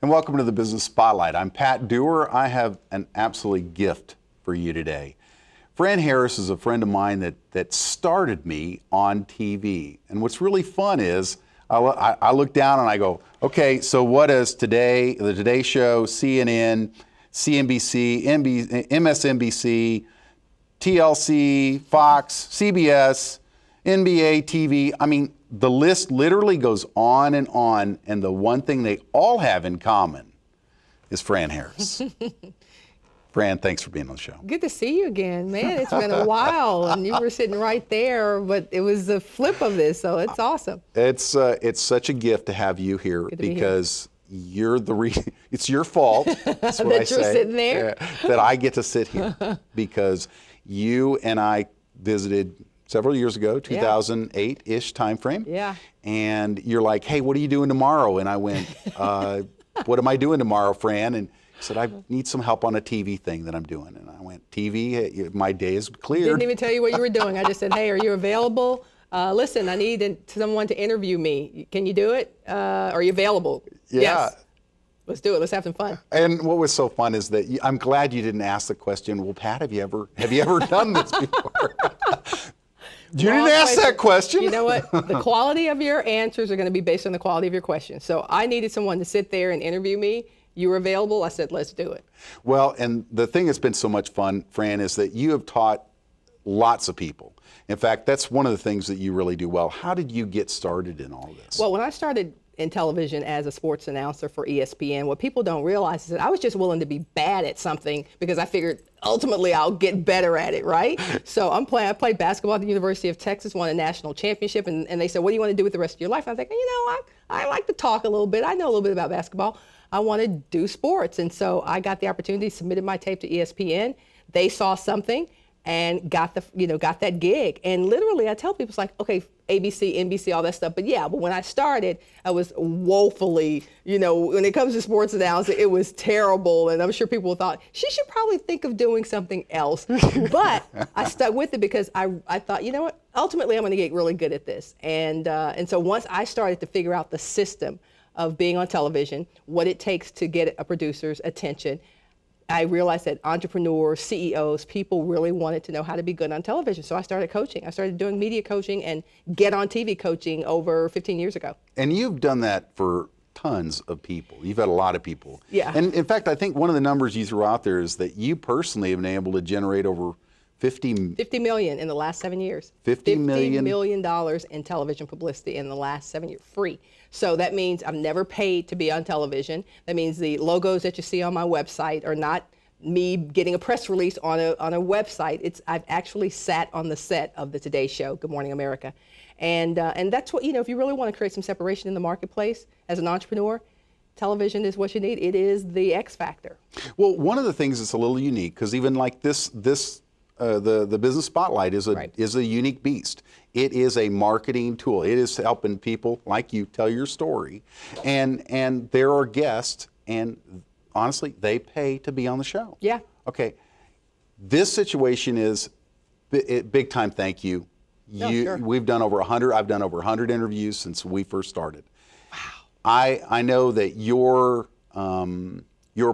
and welcome to the Business Spotlight. I'm Pat Dewar. I have an absolute gift for you today. Fran Harris is a friend of mine that started me on TV. And what's really fun is I look down and I go, okay, so what is today, the Today Show, CNN, CNBC, MSNBC, TLC, Fox, CBS, NBA, TV. I mean, the list literally goes on, and the one thing they all have in common is Fran Harris. Fran, thanks for being on the show. Good to see you again, man. It's been a while, and you were sitting right there, but it was the flip of this, so it's awesome. It's such a gift to have you here because you're it's your fault. That's what that I say. You're sitting there. That I get to sit here because you and I visited several years ago, 2008-ish time frame. Yeah. And you're like, hey, what are you doing tomorrow? And I went, what am I doing tomorrow, Fran? And he said, I need some help on a TV thing that I'm doing. And I went, TV, my day is clear. Didn't even tell you what you were doing. I just said, hey, are you available? Listen, I need someone to interview me. Can you do it? Are you available? Yeah. Yes. Let's do it. Let's have some fun. And what was so fun is that I'm glad you didn't ask the question, well, Pat, have you ever done this before? You didn't ask that question. You know what? The quality of your answers are going to be based on the quality of your questions. So I needed someone to sit there and interview me. You were available. I said, let's do it. Well, and the thing that's been so much fun, Fran, is that you have taught lots of people. In fact, that's one of the things that you really do well. How did you get started in all this? Well, when I started in television as a sports announcer for ESPN, what people don't realize is that I was just willing to be bad at something because I figured ultimately I'll get better at it, right? So I played basketball at the University of Texas, won a national championship, and they said, what do you want to do with the rest of your life? And I was like, I like to talk a little bit. I know a little bit about basketball. I want to do sports. And so I got the opportunity, submitted my tape to ESPN. They saw something and got that gig. And literally I tell people, it's like, okay, ABC, NBC, all that stuff. But when I started, I was woefully, when it comes to sports announcing, it was terrible. And I'm sure people thought, she should probably think of doing something else. But I stuck with it because I thought, you know what, ultimately I'm going to get really good at this. And so once I started to figure out the system of being on television, what it takes to get a producer's attention, I realized that entrepreneurs, CEOs, people really wanted to know how to be good on television. So I started coaching. I started doing media coaching and get on TV coaching over 15 years ago. And you've done that for tons of people. You've had a lot of people. Yeah. And in fact, I think one of the numbers you threw out there is that you personally have been able to generate over 50 million in the last 7 years. $50 million in television publicity in the last 7 years, free. So that means I've never paid to be on television. That means the logos that you see on my website are not me getting a press release on a website. I've actually sat on the set of the Today Show, Good Morning America. And that's what, if you really want to create some separation in the marketplace as an entrepreneur, television is what you need. It is the X factor. Well, one of the things that's a little unique, because even like the Business Spotlight is a unique beast. It is a marketing tool. It is helping people like you tell your story, and there are guests, and honestly, they pay to be on the show. Yeah. Okay. This situation is big time. Thank you. Sure. We've done over 100. I've done over 100 interviews since we first started. Wow. I know that your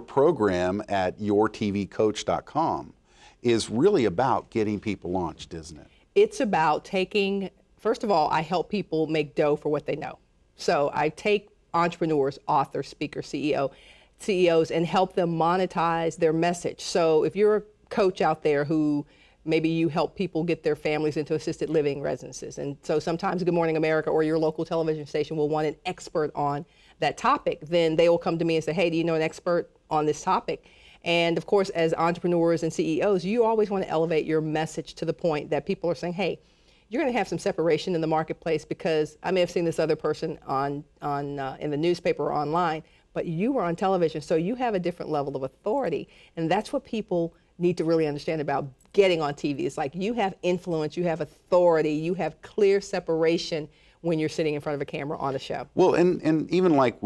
program at yourtvcoach.com is really about getting people launched, isn't it? It's about first of all, I help people make dough for what they know. So I take entrepreneurs, authors, speakers, CEOs, and help them monetize their message. So if you're a coach out there who maybe you help people get their families into assisted living residences, and so sometimes Good Morning America or your local television station will want an expert on that topic, then they will come to me and say, hey, do you know an expert on this topic? And of course, as entrepreneurs and CEOs, you always want to elevate your message to the point that people are saying, hey, you're going to have some separation in the marketplace because I may have seen this other person in the newspaper or online, but you were on television, so you have a different level of authority. And that's what people need to really understand about getting on TV. It's like you have influence, you have authority, you have clear separation when you're sitting in front of a camera on a show. Well, and even like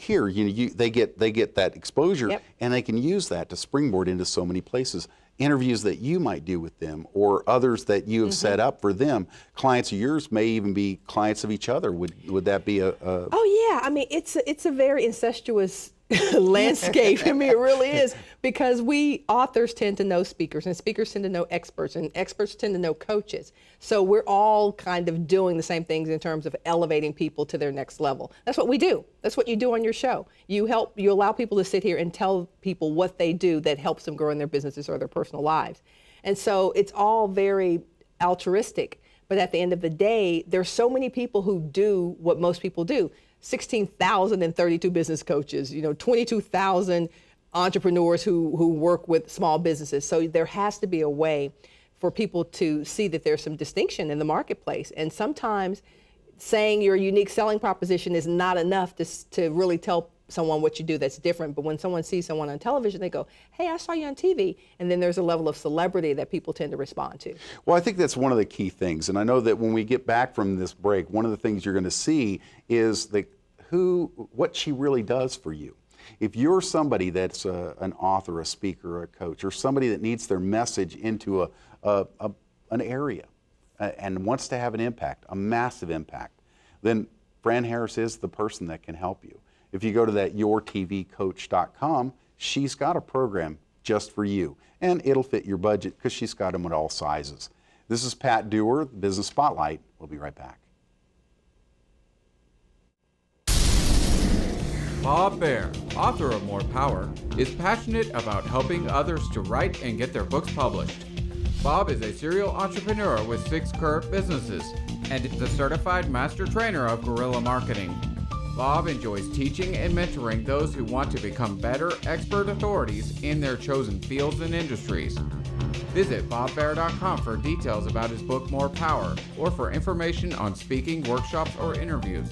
here, they get that exposure, yep. And they can use that to springboard into so many places. Interviews that you might do with them, or others that you have set up for them. Clients of yours may even be clients of each other. Would that be a? Oh yeah, I mean it's a very incestuous landscape. I mean, it really is, because we authors tend to know speakers, and speakers tend to know experts, and experts tend to know coaches. So we're all kind of doing the same things in terms of elevating people to their next level. That's what we do. That's what you do on your show. You allow people to sit here and tell people what they do that helps them grow in their businesses or their personal lives. And so it's all very altruistic. But at the end of the day, there's so many people who do what most people do. 16,032 business coaches, 22,000 entrepreneurs who work with small businesses. So there has to be a way for people to see that there's some distinction in the marketplace. And sometimes saying your unique selling proposition is not enough to really tell someone what you do that's different. But when someone sees someone on television, they go, hey, I saw you on TV. And then there's a level of celebrity that people tend to respond to. Well, I think that's one of the key things. And I know that when we get back from this break, one of the things you're going to see is what she really does for you. If you're somebody that's an author, a speaker, a coach, or somebody that needs their message into an area and wants to have an impact, a massive impact, then Fran Harris is the person that can help you. If you go to that yourtvcoach.com, she's got a program just for you, and it'll fit your budget because she's got them at all sizes. This is Pat Dewar, Business Spotlight. We'll be right back. Bob Baer, author of More Power, is passionate about helping others to write and get their books published. Bob is a serial entrepreneur with 6 current businesses and is a certified master trainer of guerrilla marketing. Bob enjoys teaching and mentoring those who want to become better expert authorities in their chosen fields and industries. Visit bobbear.com for details about his book More Power, or for information on speaking, workshops, or interviews.